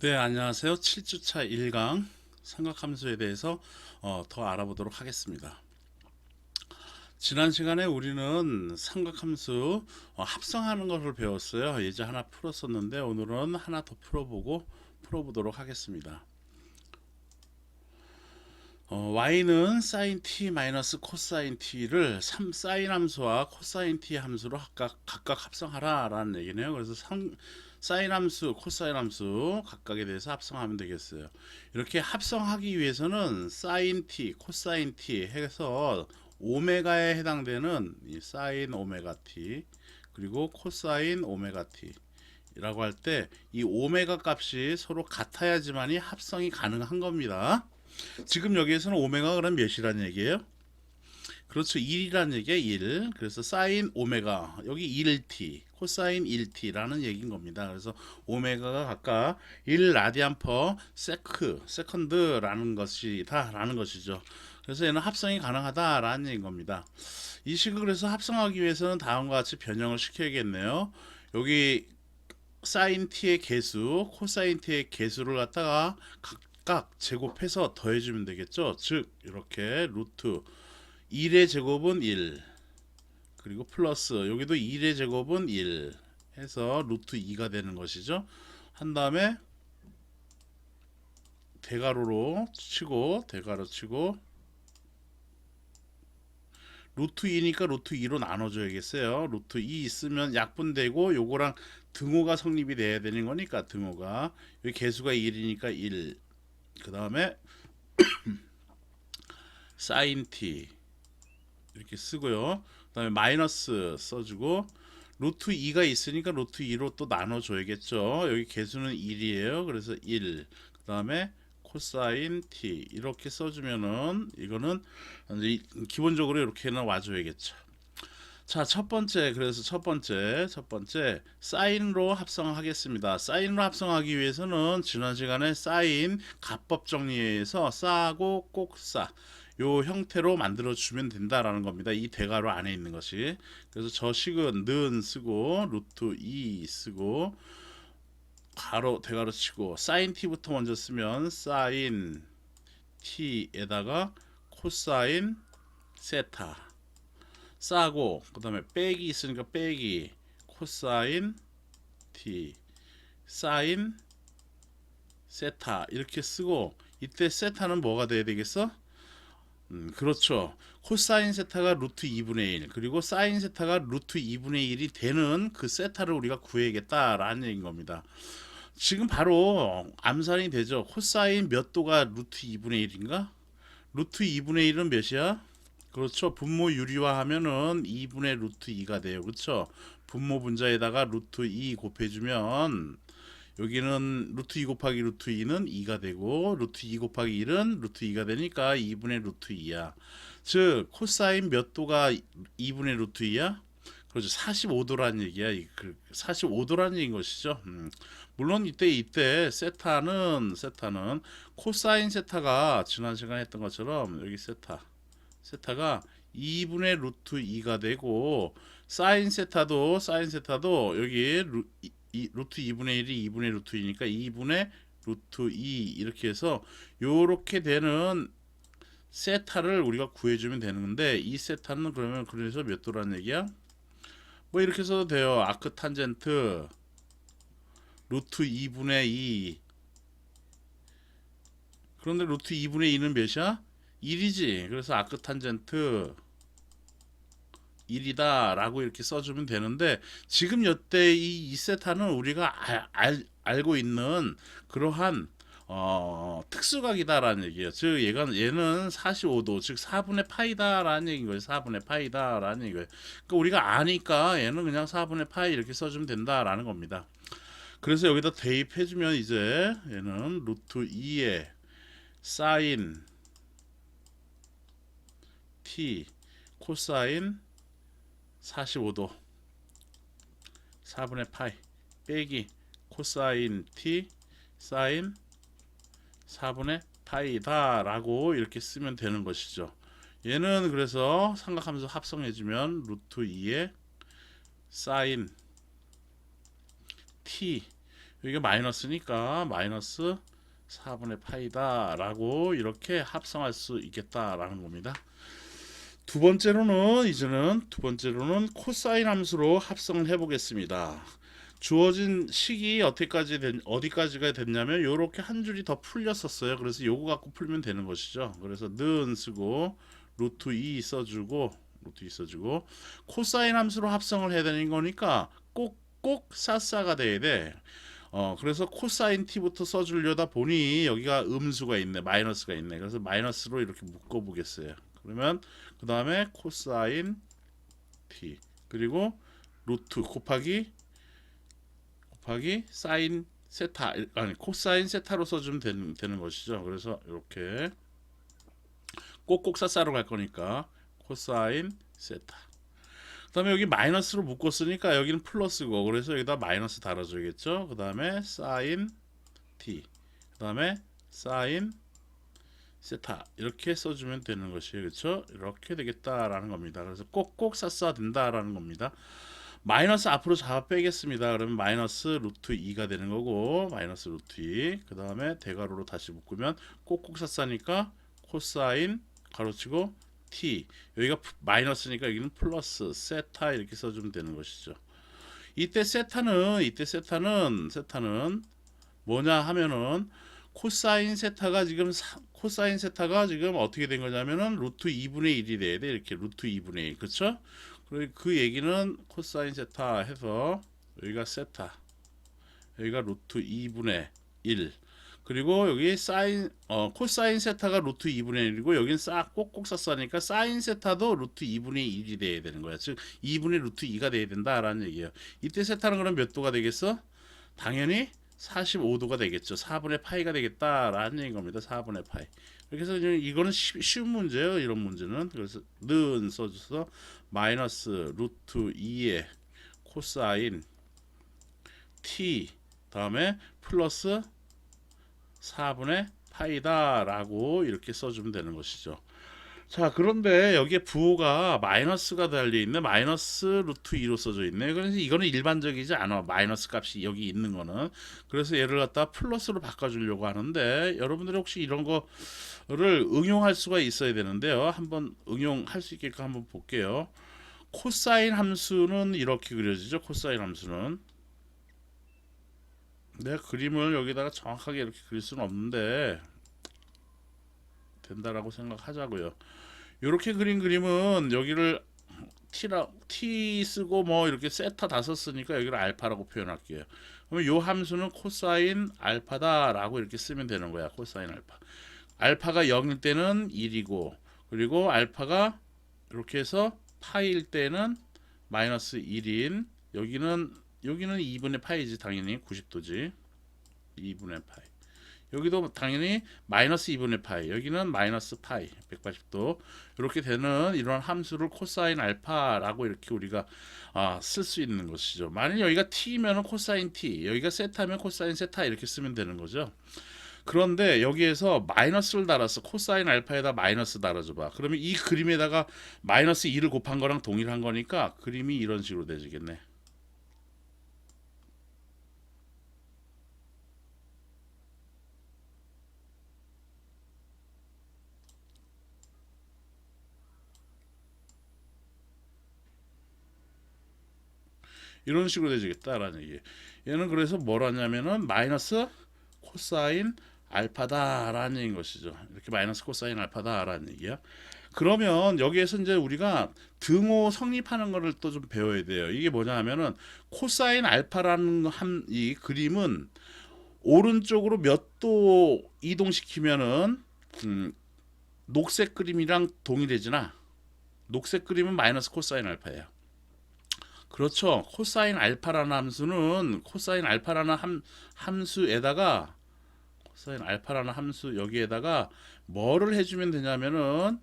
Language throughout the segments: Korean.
네, 안녕하세요. 7주차 1강 삼각함수에 대해서 더 알아보도록 하겠습니다. 지난 시간에 우리는 삼각함수 합성하는 것을 배웠어요. 예제 하나 풀었었는데 오늘은 하나 더 풀어보도록 하겠습니다. y는 sin t 마이너스 코사인 t를 사인 함수와 코사인 t 함수로 각각 합성하라 라는 얘기네요. 그래서 사인 함수, 코사인 함수 각각에 대해서 합성하면 되겠어요. 이렇게 합성하기 위해서는 sin t, 코사인 t 해서 오메가에 해당되는 이 사인 오메가 t 그리고 코사인 오메가 t 라고 할 때 이 오메가 값이 서로 같아야지만이 합성이 가능한 겁니다. 지금 여기에서는 오메가 그럼 몇이란 얘기예요? 그렇죠. 1이란 얘기야, 1. 그래서 사인 오메가 여기 1t, 코사인 1t라는 얘기인 겁니다. 그래서 오메가가 각각 1 라디안 퍼 세컨드라는 것이다라는 것이죠. 그래서 얘는 합성이 가능하다라는 얘기인 겁니다. 이 식을 그래서 합성하기 위해서는 다음과 같이 변형을 시켜야겠네요. 여기 사인 t의 개수, 코사인 t의 개수를 갖다가 각각 제곱해서 더해주면 되겠죠. 즉 이렇게 루트 1의 제곱은 1 그리고 플러스 여기도 1의 제곱은 1 해서 루트 2가 되는 것이죠. 한 다음에 대가로 치고 루트 2니까 루트 2로 나눠줘야겠어요. 루트 2 있으면 약분되고 요거랑 등호가 성립이 돼야 되는 거니까 등호가 여기 개수가 1이니까 1. 그 다음에 사인 t 이렇게 쓰고요. 그 다음에 마이너스 써주고 루트 2가 있으니까 루트 2로 또 나눠줘야겠죠. 여기 개수는 1이에요. 그래서 1. 그 다음에 코사인 t 이렇게 써주면은 이거는 기본적으로 이렇게는 와줘야겠죠. 자, 그래서 첫 번째 사인으로 합성하겠습니다. 사인으로 합성하기 위해서는 지난 시간에 사인 가법 정리에서 싸고 꼭싸 요 형태로 만들어 주면 된다라는 겁니다. 이 대괄호 안에 있는 것이. 그래서 저 식은 는 쓰고 루트 2 쓰고 가로 대괄호 치고 사인 t부터 먼저 쓰면 사인 t에다가 코사인 세타 싸고 그 다음에 빼기 있으니까 빼기 코사인 t 사인 세타 이렇게 쓰고 이때 세타는 뭐가 돼야 되겠어? 그렇죠. 코사인 세타가 루트 2분의 1 그리고 사인 세타가 루트 2분의 1이 되는 그 세타를 우리가 구해야겠다라는 얘기인 겁니다. 지금 바로 암산이 되죠. 코사인 몇 도가 루트 2분의 1인가? 루트 2분의 1은 몇이야? 그렇죠. 분모 유리화하면은 2분의 루트 2가 돼요. 그렇죠. 분모 분자에다가 루트 2 곱해주면 여기는 루트 2 곱하기 루트 2는 2가 되고 루트 2 곱하기 1은 루트 2가 되니까 2분의 루트 2야. 즉 코사인 몇 도가 2분의 루트 2야? 그렇죠. 45도라는 얘기야. 45도라는 얘기인 것이죠. 물론 이때 세타는 코사인 세타가 지난 시간에 했던 것처럼 여기 세타가 2분의 루트 2가 되고 사인 세타도 여기 루트 2분의 1이 2분의 루트 2니까 2분의 루트 2 이렇게 해서 요렇게 되는 세타를 우리가 구해주면 되는 건데 이 세타는 그러면 그래서 몇 도라는 얘기야? 뭐 이렇게 써도 돼요. 아크 탄젠트 루트 2분의 2 그런데 루트 2분의 2는 몇이야? 1이지. 그래서 아크 탄젠트 1이다 라고 이렇게 써주면 되는데 지금 여태 이 세타는 우리가 알고 있는 그러한 특수각이다라는 얘기예요. 즉 얘는 45도 즉 4분의 파이다라는 얘기인 거예요. 4분의 파이다라는 얘기예요. 그러니까 우리가 아니까 얘는 그냥 4분의 파이 이렇게 써주면 된다라는 겁니다. 그래서 여기다 대입해주면 이제 얘는 루트 2의 사인 t 코사인 45도 4분의 파이 빼기 코사인 t 사인 4분의 파이다 라고 이렇게 쓰면 되는 것이죠. 얘는 그래서 삼각함수 합성해주면 루트 2의 사인 t 여기가 마이너스니까 마이너스 4분의 파이다 라고 이렇게 합성할 수 있겠다라는 겁니다. 두 번째로는 코사인 함수로 합성을 해 보겠습니다. 주어진 식이 어디까지가 됐냐면 요렇게 한 줄이 더 풀렸었어요. 그래서 요거 갖고 풀면 되는 것이죠. 그래서 는 쓰고 루트 2 써주고 코사인 함수로 합성을 해야 되는 거니까 꼭 사사가 돼야 돼. 그래서 코사인 t부터 써주려다 보니 여기가 음수가 있네, 마이너스가 있네. 그래서 마이너스로 이렇게 묶어 보겠어요. 그러면 그 다음에 코사인 t 그리고 루트 곱하기 사인 세타, 아니 코사인 세타로 써주면 되는 것이죠. 그래서 이렇게 꼭꼭 사사로 갈 거니까 코사인 세타. 그다음에 여기 마이너스로 묶었으니까 여기는 플러스고, 그래서 여기다 마이너스 달아줘야겠죠. 그다음에 사인 t, 그다음에 사인 세타 이렇게 써주면 되는 것이에요. 그렇죠? 이렇게 되겠다라는 겁니다. 그래서 꼭꼭 쌌어야 된다라는 겁니다. 마이너스 앞으로 잡아 빼겠습니다. 그러면 마이너스 루트 2가 되는 거고, 마이너스 루트 2, 그 다음에 대괄호로 다시 묶으면 꼭꼭 쌌으니까 코사인 가로치고 t, 여기가 마이너스니까 여기는 플러스 세타 이렇게 써주면 되는 것이죠. 이때 세타는 뭐냐 하면은 코사인 세타가 지금 어떻게 된 거냐면은 루트 2분의 1이 돼야 돼. 이렇게 루트 2분의 1, 그렇죠? 그 얘기는 코사인 세타 해서 여기가 세타, 여기가 루트 2분의 1, 그리고 여기 코사인 세타가 루트 2분의 1이고 여긴 꼭꼭 쌌으니까 사인 세타도 루트 2분의 1이 돼야 되는 거야. 즉 2분의 루트 2가 돼야 된다라는 얘기예요. 이때 세타는 그럼 몇 도가 되겠어? 당연히 45도가 되겠죠. 4분의 파이가 되겠다라는 얘기인 겁니다. 4분의 파이. 그래서 이거는 쉬운 문제예요. 이런 문제는. 그래서 는 써줘서 마이너스 루트 2의 코사인 t 다음에 플러스 4분의 파이다라고 이렇게 써주면 되는 것이죠. 자, 그런데 여기에 부호가 마이너스가 달려있네. 마이너스 루트 2로 써져 있네. 그래서 이거는 일반적이지 않아. 마이너스 값이 여기 있는 거는. 그래서 얘를 갖다 플러스로 바꿔주려고 하는데, 여러분들이 혹시 이런 거를 응용할 수가 있어야 되는데요. 한번 응용할 수 있게끔 한번 볼게요. 코사인 함수는 이렇게 그려지죠. 코사인 함수는 내가 그림을 여기다가 정확하게 이렇게 그릴 수는 없는데 된다라고 생각하자고요. 이렇게 그린 그림은 여기를 t 쓰고 뭐 이렇게 세타 다 썼으니까 여기를 알파라고 표현할게요. 그러면 요 함수는 코사인 알파다라고 이렇게 쓰면 되는 거야. 코사인 알파. 알파가 0일 때는 1이고, 그리고 알파가 이렇게 해서 파일 때는 마이너스 1인, 여기는 2분의 파이지. 당연히 90도지. 2분의 파이. 여기도 당연히 마이너스 2분의 파이, 여기는 마이너스 파이 180도. 이렇게 되는 이런 함수를 코사인 알파라고 이렇게 우리가 쓸 수 있는 것이죠. 만약 여기가 t면 코사인 t, 여기가 세타면 코사인 세타 이렇게 쓰면 되는 거죠. 그런데 여기에서 마이너스를 달았어. 코사인 알파에다 마이너스 달아줘봐. 그러면 이 그림에다가 마이너스 2를 곱한 거랑 동일한 거니까 그림이 이런 식으로 되지겠네. 이런 식으로 되지겠다라는 얘기. 얘는 그래서 뭐라냐면은 마이너스 코사인 알파다라는 얘기인 것이죠. 이렇게 마이너스 코사인 알파다라는 얘기야. 그러면 여기에서 이제 우리가 등호 성립하는 거를 또 좀 배워야 돼요. 이게 뭐냐 하면은 코사인 알파라는 이 그림은 오른쪽으로 몇 도 이동시키면은 녹색 그림이랑 동일해지나? 녹색 그림은 마이너스 코사인 알파예요. 그렇죠. 코사인 알파라는 함수는 함수에다가 코사인 알파라는 함수 여기에다가 뭐를 해주면 되냐면은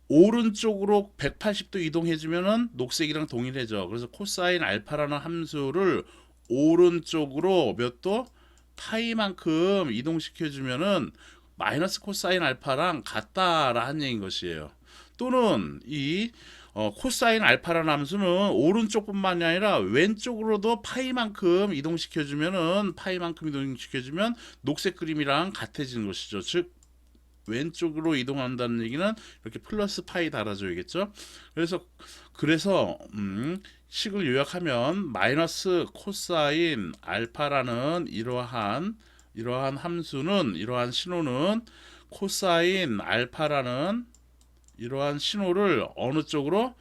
오른쪽으로 180도 이동해주면은 녹색이랑 동일해져. 그래서 코사인 알파라는 함수를 오른쪽으로 몇 도? 파이만큼 이동시켜주면은 마이너스 코사인 알파랑 같다라는 얘기인 것이에요. 또는 이 코사인 알파라는 함수는 오른쪽뿐만이 아니라 왼쪽으로도 파이만큼 이동시켜주면은 파이만큼 이동시켜주면 녹색 그림이랑 같아지는 것이죠. 즉 왼쪽으로 이동한다는 얘기는 이렇게 플러스 파이 달아줘야겠죠. 그래서 식을 요약하면 마이너스 코사인 알파라는 이러한 함수는 이러한 신호는 코사인 알파라는 이러한 신호를 어느 쪽으로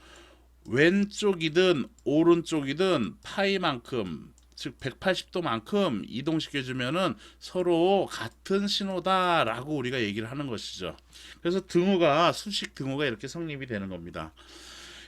왼쪽이든 오른쪽이든 파이만큼 즉 180도만큼 이동시켜 주면은 서로 같은 신호다라고 우리가 얘기를 하는 것이죠. 그래서 등호가 수식 등호가 이렇게 성립이 되는 겁니다.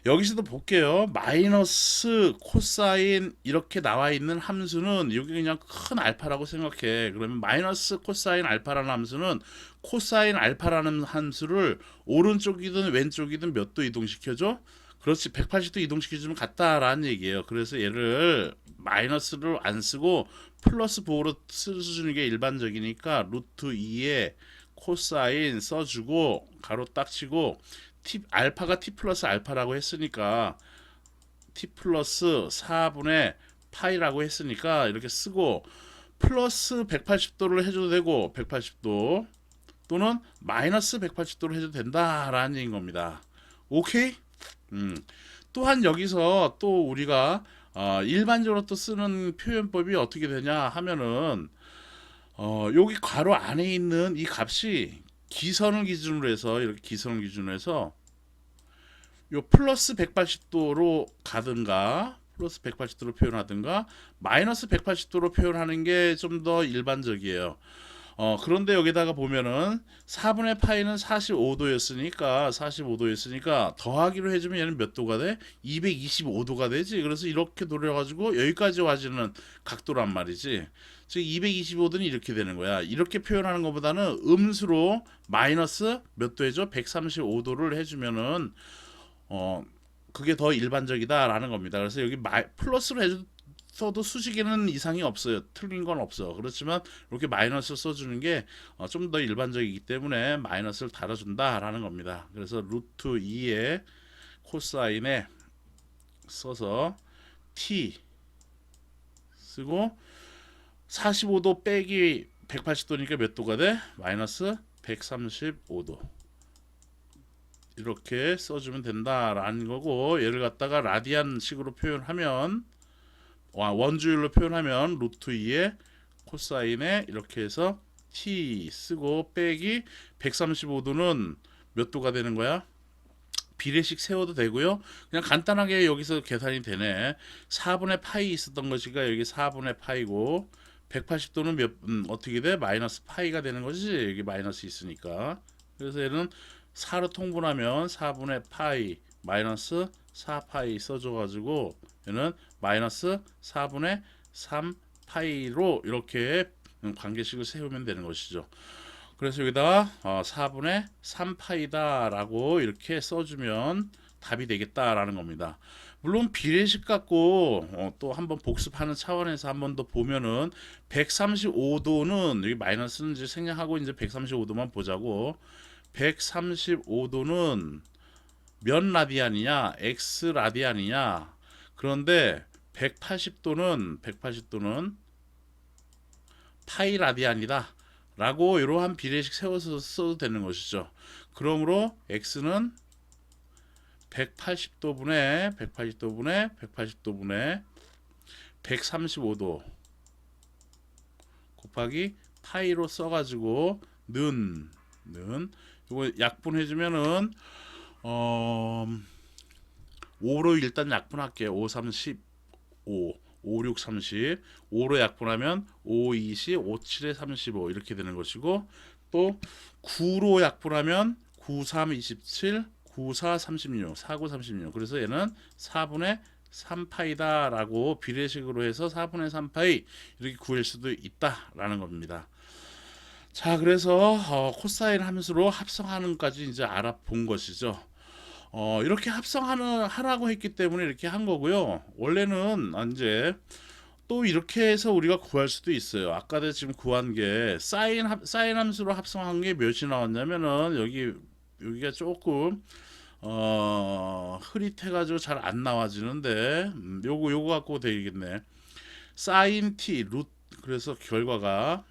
여기서도 볼게요. 마이너스 코사인 이렇게 나와 있는 함수는 여기 그냥 큰 알파라고 생각해. 그러면 마이너스 코사인 알파라는 함수는 코사인 알파라는 함수를 오른쪽이든 왼쪽이든 몇 도 이동시켜줘? 그렇지, 180도 이동시켜주면 같다라는 얘기예요. 그래서 얘를 마이너스를 안 쓰고 플러스 보호로 써주는 게 일반적이니까 루트 2에 코사인 써주고 가로 딱 치고 알파가 t 플러스 알파라고 했으니까 t 플러스 4분의 파이라고 했으니까 이렇게 쓰고 플러스 180도를 해줘도 되고 180도 또는 마이너스 180도를 해도 된다라는 얘기인 겁니다. 오케이? 또한 여기서 또 우리가 일반적으로 또 쓰는 표현법이 어떻게 되냐 하면은 여기 괄호 안에 있는 이 값이 기선을 기준으로 해서 이렇게 기선을 기준으로 해서 요 플러스 180도로 가든가 플러스 180도로 표현하든가 마이너스 180도로 표현하는 게 좀 더 일반적이에요. 그런데 여기다가 보면은 4분의 파이는 45도였으니까 더하기로 해주면 얘는 몇 도가 돼? 225도가 되지. 그래서 이렇게 돌려가지고 여기까지 와지는 각도란 말이지. 즉 225도는 이렇게 되는 거야. 이렇게 표현하는 것보다는 음수로 마이너스 몇 도 해줘? 135도를 해주면은 그게 더 일반적이다라는 겁니다. 그래서 여기 플러스로 해줘도 수식에는 이상이 없어요. 틀린 건 없어. 그렇지만 이렇게 마이너스 써주는 게 좀 더 일반적이기 때문에 마이너스를 달아준다라는 겁니다. 그래서 루트 2에 코사인에 써서 t 쓰고 45도 빼기 180도니까 몇 도가 돼? 마이너스 135도. 이렇게 써주면 된다라는 거고, 얘를 갖다가 라디안 식으로 표현하면 원주율로 표현하면 루트 2에 코사인에 이렇게 해서 t 쓰고 빼기 135도는 몇 도가 되는 거야? 비례식 세워도 되고요. 그냥 간단하게 여기서 계산이 되네. 4분의 파이 있었던 것이가 여기 4분의 파이고 180도는 어떻게 돼? 마이너스 파이가 되는 거지. 여기 마이너스 있으니까. 그래서 얘는 4로 통분하면 4분의 파이 마이너스 4파이 써줘가지고 얘는 마이너스 4분의 3파이로 이렇게 관계식을 세우면 되는 것이죠. 그래서 여기다가 4분의 3파이다 라고 이렇게 써주면 답이 되겠다라는 겁니다. 물론 비례식 갖고 또 한번 복습하는 차원에서 한번 더 보면은 135도는 여기 마이너스는 이제 생략하고 이제 135도만 보자고. 135도는 몇 라디안이냐? x 라디안이냐? 그런데 180도는 파이 라디안이다 라고 이러한 비례식 세워서 써도 되는 것이죠. 그러므로 x는 180도분의 135도 곱하기 파이로 써가지고 는 이거 약분해주면은 5로 일단 약분할게요. 5, 3, 15 5, 6, 30 5로 약분하면 5, 20, 5, 7에 35 이렇게 되는 것이고, 또 9로 약분하면 9, 3, 27 9, 4, 36 4, 9, 36 그래서 얘는 4분의 3파이다 라고 비례식으로 해서 4분의 3파이 이렇게 구할 수도 있다 라는 겁니다. 자, 그래서 코사인 함수로 합성하는 까지 이제 알아본 것이죠. 이렇게 하라고 했기 때문에 이렇게 한 거고요. 원래는 이제 또 이렇게 해서 우리가 구할 수도 있어요. 아까 내가 지금 구한 게 사인 함수로 합성한 게 몇이 나왔냐면은 여기가 조금 흐릿해가지고 잘 안 나와지는데 요거 갖고 되겠네. 사인 t 루트 그래서 결과가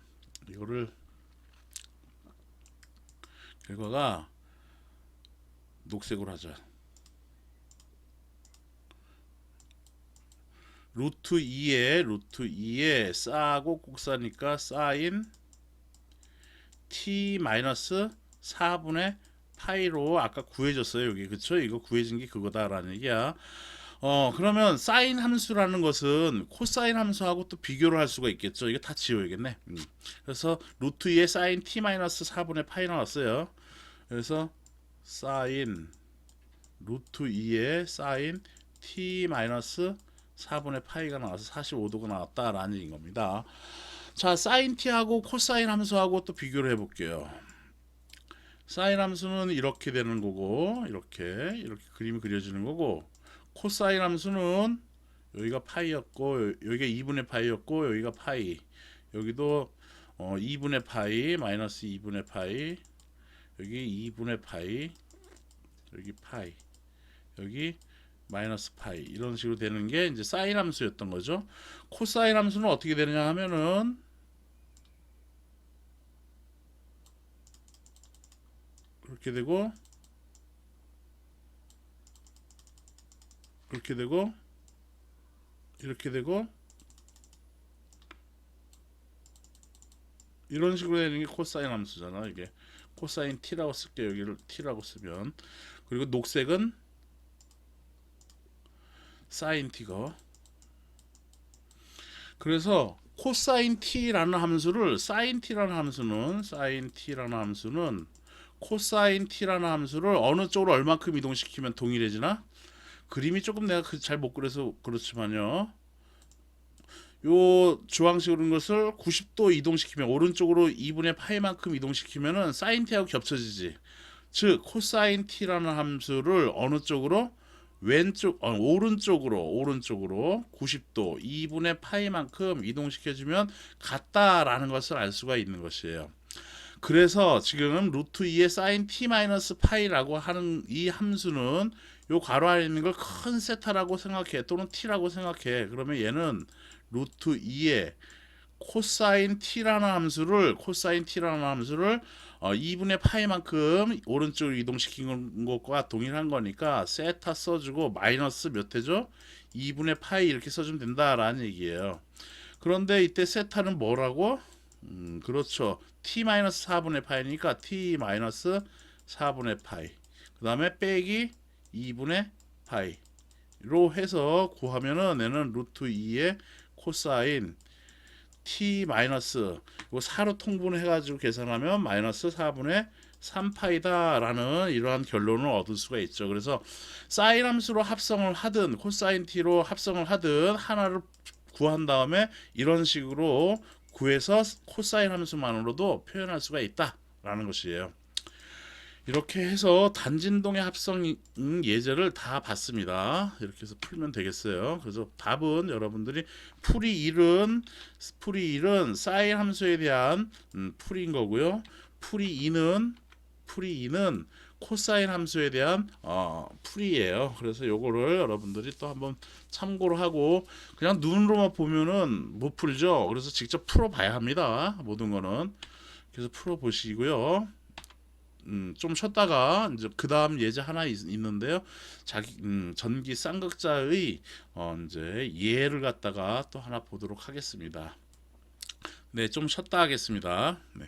녹색으로 하자. 루트 2에 싸고 꼭 싸니까 사인 t 마이너스 4분의 파이로 아까 구해졌어요. 여기 그쵸? 이거 구해진 게 그거다라는 얘기야. 그러면 사인 함수라는 것은 코사인 함수하고 또 비교를 할 수가 있겠죠. 이거 다 지워야겠네. 그래서 루트 2에 사인 t 마이너스 4분의 파이 나왔어요. 그래서 사인 루트 2에 사인 t 마이너스 4분의 파이가 나와서 45도가 나왔다라는 얘기인 겁니다. 자, 사인 t하고 코사인 함수하고 또 비교를 해볼게요. 사인 함수는 이렇게 되는 거고 이렇게 그림이 그려지는 거고 코사인 함수는 여기가 파이였고 여기가 2분의 파이였고 여기가 파이 여기도 2분의 파이 마이너스 2분의 파이 여기 2분의 파이 여기 파이 여기 마이너스 파이 이런 식으로 되는 게 이제 사인 함수였던 거죠. 코사인 함수는 어떻게 되느냐 하면은 그렇게 되고 그렇게 되고 이렇게 되고 이런 식으로 되는 게 코사인 함수잖아. 이게 코사인 t라고 쓸게요. 여기를 t라고 쓰면 그리고 녹색은 사인 t가 그래서 코사인 t라는 함수를 사인 t라는 함수는 코사인 t라는 함수를 어느 쪽으로 얼마큼 이동시키면 동일해지나? 그림이 조금 내가 잘 못 그려서 그렇지만요. 요 주황색으로 그린 것을 90도 이동시키면 오른쪽으로 2분의 파이만큼 이동시키면은 사인 t하고 겹쳐지지. 즉 코사인 t라는 함수를 어느 쪽으로 오른쪽으로 90도 2분의 파이만큼 이동시켜주면 같다라는 것을 알 수가 있는 것이에요. 그래서 지금 루트 2의 사인 t 마이너스 파이라고 하는 이 함수는 요 괄호 안에 있는 걸 큰 세타라고 생각해 또는 t라고 생각해. 그러면 얘는 루트 2의 코사인 t라는 함수를 2분의 파이만큼 오른쪽으로 이동시킨 것과 동일한 거니까 세타 써주고 마이너스 몇 해죠? 2분의 파이 이렇게 써주면 된다라는 얘기예요. 그런데 이때 세타는 뭐라고? 그렇죠. t-4분의 파이니까 t-4분의 파이 그 다음에 빼기 2분의 파이로 해서 구하면은 얘는 루트 2의 코사인 t 마이너스 이거 4로 통분해 가지고 계산하면 마이너스 4분의 3파이다라는 이러한 결론을 얻을 수가 있죠. 그래서 사인 함수로 합성을 하든 코사인 t로 합성을 하든 하나를 구한 다음에 이런 식으로 구해서 코사인 함수만으로도 표현할 수가 있다라는 것이에요. 이렇게 해서 단진동의 합성 예제를 다 봤습니다. 이렇게 해서 풀면 되겠어요. 그래서 답은 여러분들이 풀이 1은 사인 함수에 대한 풀이인 거고요. 풀이 2는 코사인 함수에 대한 풀이에요. 그래서 요거를 여러분들이 또 한번 참고를 하고 그냥 눈으로만 보면은 못 풀죠. 그래서 직접 풀어 봐야 합니다. 모든 거는. 그래서 풀어 보시고요. 좀 쉬었다가 이제 그 다음 예제 하나 있는데요. 전기 쌍극자의 이제 예를 갖다가 또 하나 보도록 하겠습니다. 네, 좀 쉬었다 하겠습니다. 네.